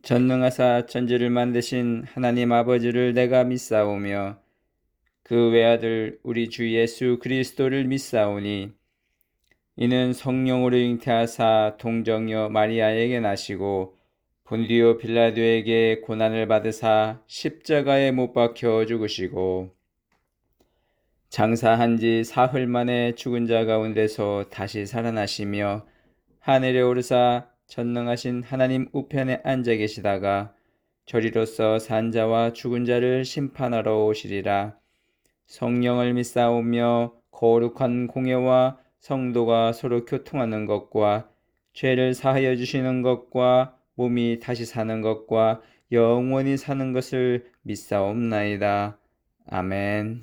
전능하사 천지를 만드신 하나님 아버지를 내가 믿사오며 그 외아들 우리 주 예수 그리스도를 믿사오니 이는 성령으로 잉태하사 동정녀 마리아에게 나시고 본디오 빌라도에게 고난을 받으사 십자가에 못 박혀 죽으시고 장사한 지 사흘 만에 죽은 자 가운데서 다시 살아나시며 하늘에 오르사 전능하신 하나님 우편에 앉아 계시다가 저리로서 산자와 죽은 자를 심판하러 오시리라. 성령을 믿사오며 거룩한 공예와 성도가 서로 교통하는 것과 죄를 사하여 주시는 것과 몸이 다시 사는 것과 영원히 사는 것을 믿사옵나이다. 아멘.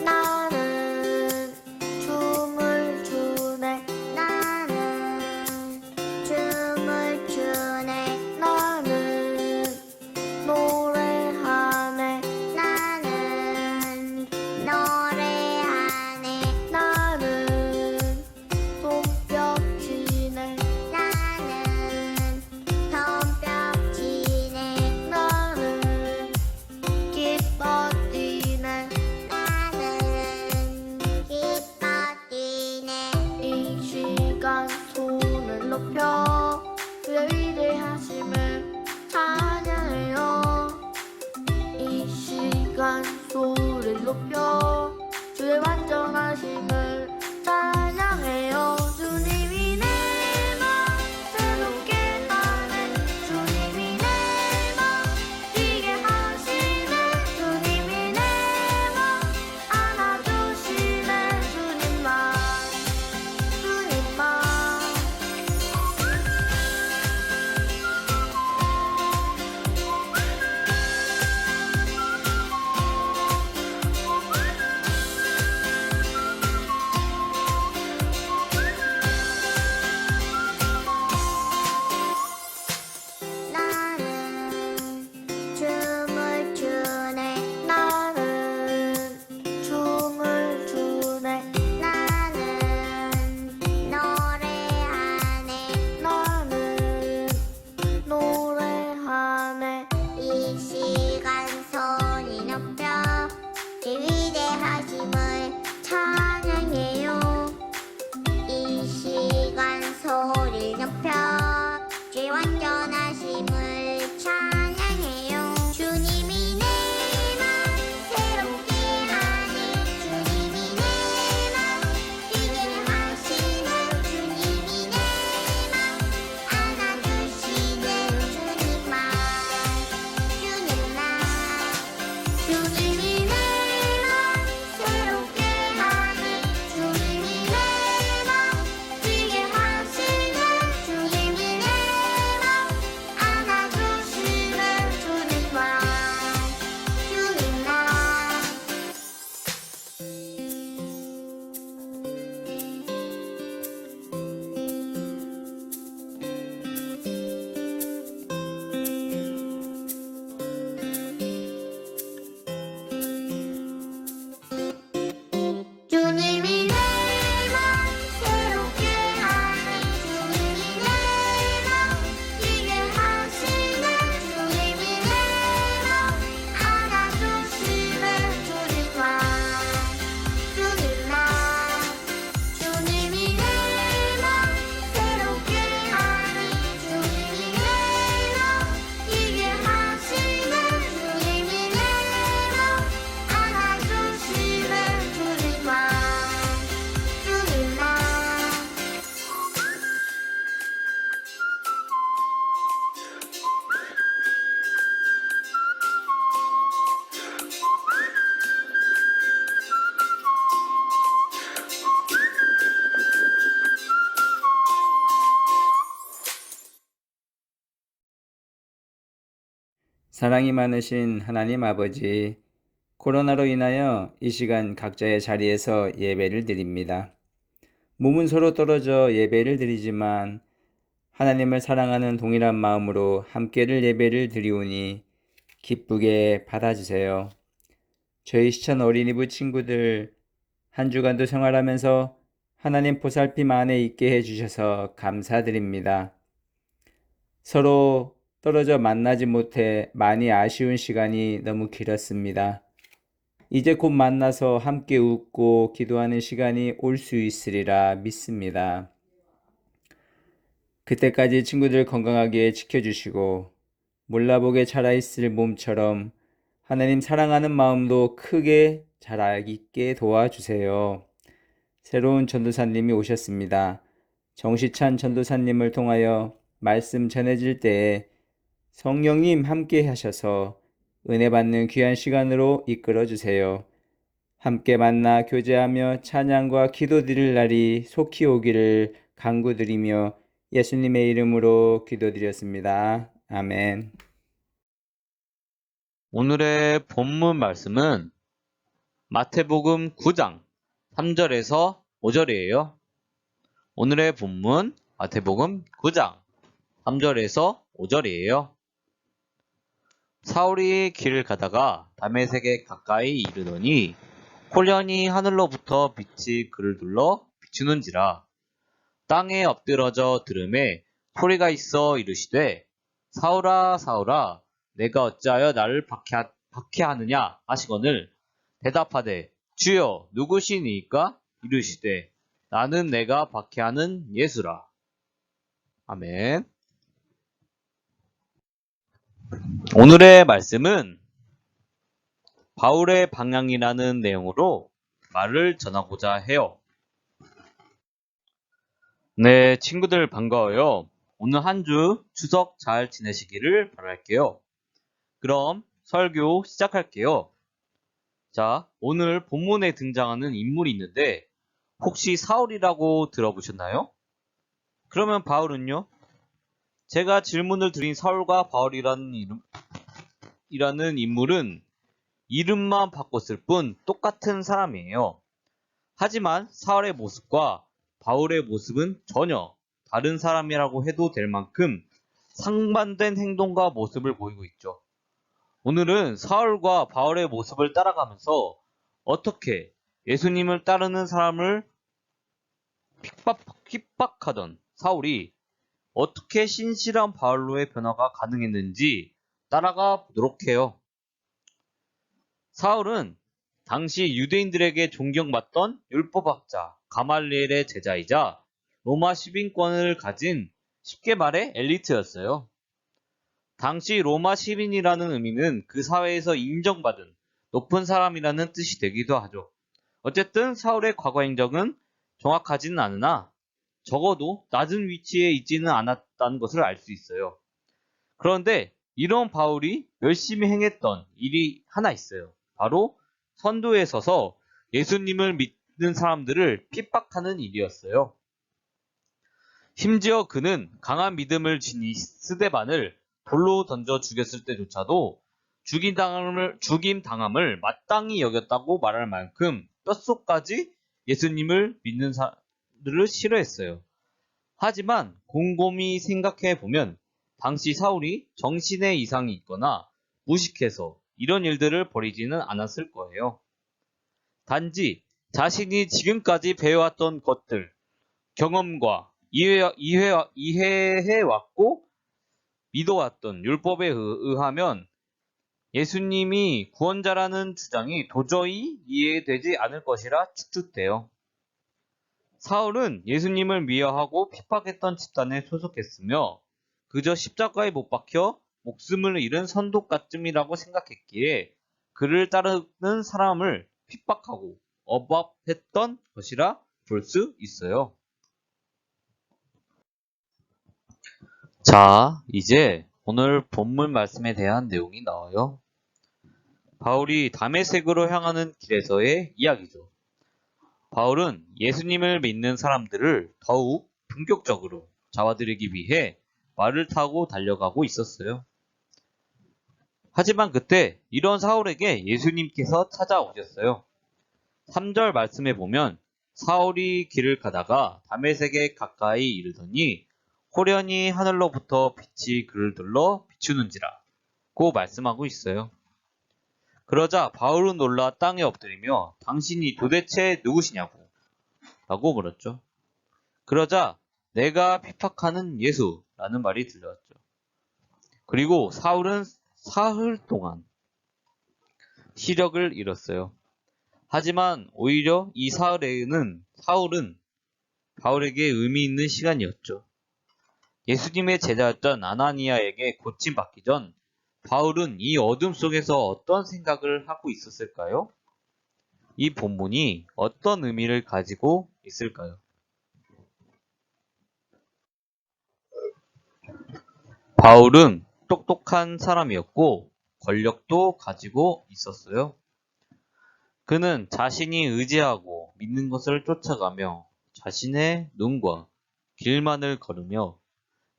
나는 춤을 추네 나는 춤을 추네 나는 노래하네 나는 노래하네 나는 손뼉치네 나는 손뼉치네 나는 기뻐 뛰네 나는 기뻐 뛰네 이 시간 손을 높여 그의 위대하심을 찬양해요 이 시간 소리를 높여 주의 완전하심을 찬양해요 주님이 내 맘 새롭게 하네 주님이 내 맘 뛰게 하시네 주님이 내 맘 안아주시네 주님만 주님만 나는 춤을 추네 나는 춤을 추네 나는 노래하네 나는 노래하네 이 시간 손이 높여 그 위대하심을 찬양해요 이 시간 소리 높여 주의 완전하심을 찬양해요 주님이 내 맘 새롭게 하네 주님이 내 맘 뛰게 하시네 주님이 내 맘 안아주시네 주님만 주님만 주님이 내 맘 새롭게 하네 주님이 내 맘 뛰게 하시네 주님이 내 맘 안아주시네 주님만 주님만 주님이 내 맘 새롭게 하네 주님이 내 맘 뛰게 하시네 주님이 내 맘 안아주시네 주님만 주님만 주님이 내 맘 새롭게 하네 주님이 내 맘 뛰게 하시네 주님이 내 맘 안아주시네 주님만 주님만 사랑이 많으신 하나님 아버지, 코로나로 인하여 이 시간 각자의 자리에서 예배를 드립니다. 몸은 서로 떨어져 예배를 드리지만 하나님을 사랑하는 동일한 마음으로 함께를 예배를 드리오니 기쁘게 받아주세요. 저희 시천 어린이부 친구들 한 주간도 생활하면서 하나님 보살핌 안에 있게 해주셔서 감사드립니다. 서로 떨어져 만나지 못해 많이 아쉬운 시간이 너무 길었습니다. 이제 곧 만나서 함께 웃고 기도하는 시간이 올 수 있으리라 믿습니다. 그때까지 친구들 건강하게 지켜주시고 몰라보게 자라있을 몸처럼 하나님 사랑하는 마음도 크게 자라있게 도와주세요. 새로운 전도사님이 오셨습니다. 정시찬 전도사님을 통하여 말씀 전해질 때에 성령님 함께 하셔서 은혜 받는 귀한 시간으로 이끌어 주세요. 함께 만나 교제하며 찬양과 기도 드릴 날이 속히 오기를 간구드리며 예수님의 이름으로 기도드렸습니다. 아멘. 오늘의 본문 말씀은 마태복음 9장 3절에서 5절이에요. 오늘의 본문 마태복음 9장 3절에서 5절이에요. 사울이 길을 가다가 다메섹에 가까이 이르더니 홀연히 하늘로부터 빛이 그를 둘러 비추는지라. 땅에 엎드러져 들음에 소리가 있어 이르시되 사울아 사울아 내가 어찌하여 나를 박해하느냐 하시거늘 대답하되 주여 누구시니까 이르시되 나는 내가 박해하는 예수라. 아멘. 오늘의 말씀은 바울의 방향이라는 내용으로 말을 전하고자 해요. 네, 친구들 반가워요. 오늘 한 주 추석 잘 지내시기를 바랄게요. 그럼 설교 시작할게요. 자, 오늘 본문에 등장하는 인물이 있는데 혹시 사울이라고 들어보셨나요? 그러면 바울은요? 제가 질문을 드린 사울과 바울이라는 인물은 이름만 바꿨을 뿐 똑같은 사람이에요. 하지만 사울의 모습과 바울의 모습은 전혀 다른 사람이라고 해도 될 만큼 상반된 행동과 모습을 보이고 있죠. 오늘은 사울과 바울의 모습을 따라가면서 어떻게 예수님을 따르는 사람을 핍박하던 사울이 어떻게 신실한 바울로의 변화가 가능했는지 따라가 보도록 해요. 사울은 당시 유대인들에게 존경받던 율법학자 가말리엘의 제자이자 로마 시민권을 가진 쉽게 말해 엘리트였어요. 당시 로마 시민이라는 의미는 그 사회에서 인정받은 높은 사람이라는 뜻이 되기도 하죠. 어쨌든 사울의 과거 행적은 정확하지는 않으나 적어도 낮은 위치에 있지는 않았다는 것을 알 수 있어요. 그런데 이런 바울이 열심히 행했던 일이 하나 있어요. 바로 선두에 서서 예수님을 믿는 사람들을 핍박하는 일이었어요. 심지어 그는 강한 믿음을 지닌 스데반을 돌로 던져 죽였을 때조차도 죽임당함을 마땅히 여겼다고 말할 만큼 뼛속까지 예수님을 믿는 사람들을 싫어했어요. 하지만 곰곰이 생각해보면 당시 사울이 정신의 이상이 있거나 무식해서 이런 일들을 벌이지는 않았을 거예요. 단지 자신이 지금까지 배워왔던 것들, 경험과 이해해왔고 믿어왔던 율법에 의하면 예수님이 구원자라는 주장이 도저히 이해되지 않을 것이라 추측돼요. 사울은 예수님을 미워하고 핍박했던 집단에 소속했으며 그저 십자가에 못 박혀 목숨을 잃은 선독가쯤이라고 생각했기에 그를 따르는 사람을 핍박하고 억압했던 것이라 볼 수 있어요. 자, 이제 오늘 본문 말씀에 대한 내용이 나와요. 바울이 다메섹으로 향하는 길에서의 이야기죠. 바울은 예수님을 믿는 사람들을 더욱 본격적으로 잡아들이기 위해 말을 타고 달려가고 있었어요. 하지만 그때 이런 사울에게 예수님께서 찾아오셨어요. 3절 말씀에 보면 사울이 길을 가다가 다메섹에 가까이 이르더니 호련히 하늘로부터 빛이 그를 둘러 비추는지라고 말씀하고 있어요. 그러자 바울은 놀라 땅에 엎드리며 당신이 도대체 누구시냐고 라고 물었죠. 그러자 내가 핍박하는 예수라는 말이 들려왔죠. 그리고 사울은 사흘 동안 시력을 잃었어요. 하지만 오히려 이 사흘은 바울에게 의미 있는 시간이었죠. 예수님의 제자였던 아나니아에게 고침받기 전 바울은 이 어둠 속에서 어떤 생각을 하고 있었을까요? 이 본문이 어떤 의미를 가지고 있을까요? 바울은 똑똑한 사람이었고 권력도 가지고 있었어요. 그는 자신이 의지하고 믿는 것을 쫓아가며 자신의 눈과 길만을 걸으며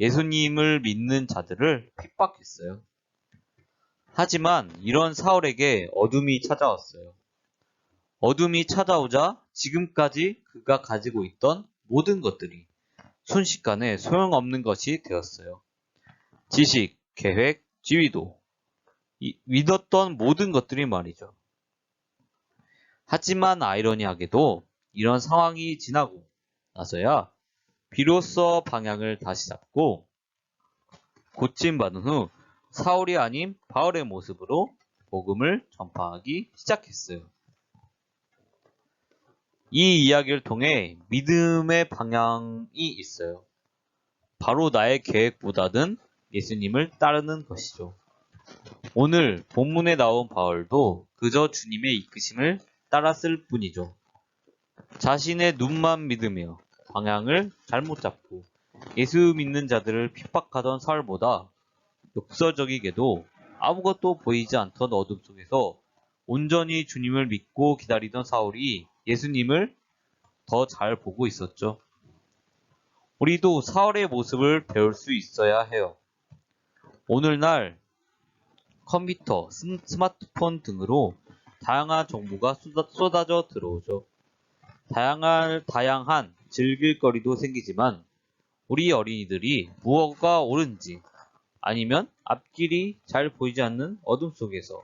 예수님을 믿는 자들을 핍박했어요. 하지만 이런 사울에게 어둠이 찾아왔어요. 어둠이 찾아오자 지금까지 그가 가지고 있던 모든 것들이 순식간에 소용없는 것이 되었어요. 지식, 계획, 지위도, 믿었던 모든 것들이 말이죠. 하지만 아이러니하게도 이런 상황이 지나고 나서야 비로소 방향을 다시 잡고 고침받은 후 사울이 아닌 바울의 모습으로 복음을 전파하기 시작했어요. 이 이야기를 통해 믿음의 방향이 있어요. 바로 나의 계획보다는 예수님을 따르는 것이죠. 오늘 본문에 나온 바울도 그저 주님의 이끄심을 따랐을 뿐이죠. 자신의 눈만 믿으며 방향을 잘못 잡고 예수 믿는 자들을 핍박하던 사울보다 역설적이게도 아무것도 보이지 않던 어둠 속에서 온전히 주님을 믿고 기다리던 사울이 예수님을 더 잘 보고 있었죠. 우리도 사울의 모습을 배울 수 있어야 해요. 오늘날 컴퓨터, 스마트폰 등으로 다양한 정보가 쏟아져 들어오죠. 다양한 즐길 거리도 생기지만 우리 어린이들이 무엇가 옳은지 아니면 앞길이 잘 보이지 않는 어둠 속에서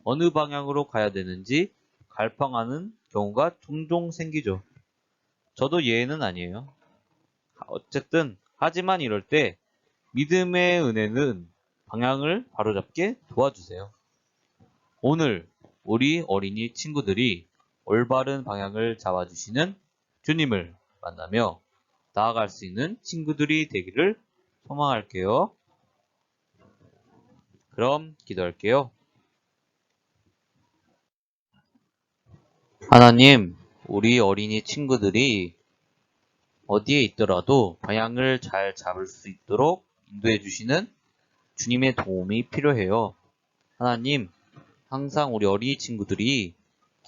어느 방향으로 가야 되는지 갈팡하는 경우가 종종 생기죠. 저도 예외는 아니에요. 어쨌든 하지만 이럴 때 믿음의 은혜는 방향을 바로잡게 도와주세요. 오늘 우리 어린이 친구들이 올바른 방향을 잡아주시는 주님을 만나며 나아갈 수 있는 친구들이 되기를 소망할게요. 그럼 기도할게요. 하나님, 우리 어린이 친구들이 어디에 있더라도 방향을 잘 잡을 수 있도록 인도해 주시는 주님의 도움이 필요해요. 하나님, 항상 우리 어린이 친구들이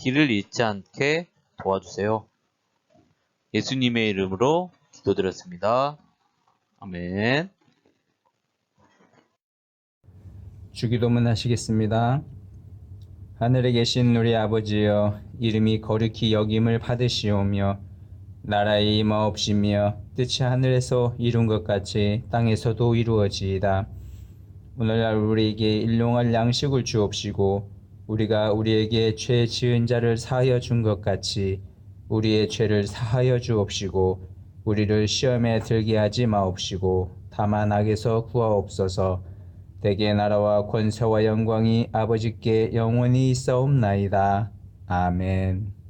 길을 잃지 않게 도와주세요. 예수님의 이름으로 기도드렸습니다. 아멘. 주기도문 하시겠습니다. 하늘에 계신 우리 아버지여, 이름이 거룩히 여김을 받으시오며 나라의 임하옵시며 뜻이 하늘에서 이룬 것 같이 땅에서도 이루어지이다. 오늘날 우리에게 일용할 양식을 주옵시고 우리가 우리에게 죄 지은 자를 사하여 준 것 같이 우리의 죄를 사하여 주옵시고 우리를 시험에 들게 하지 마옵시고 다만 악에서 구하옵소서. 대개 나라와 권세와 영광이 아버지께 영원히 있사옵나이다. 아멘.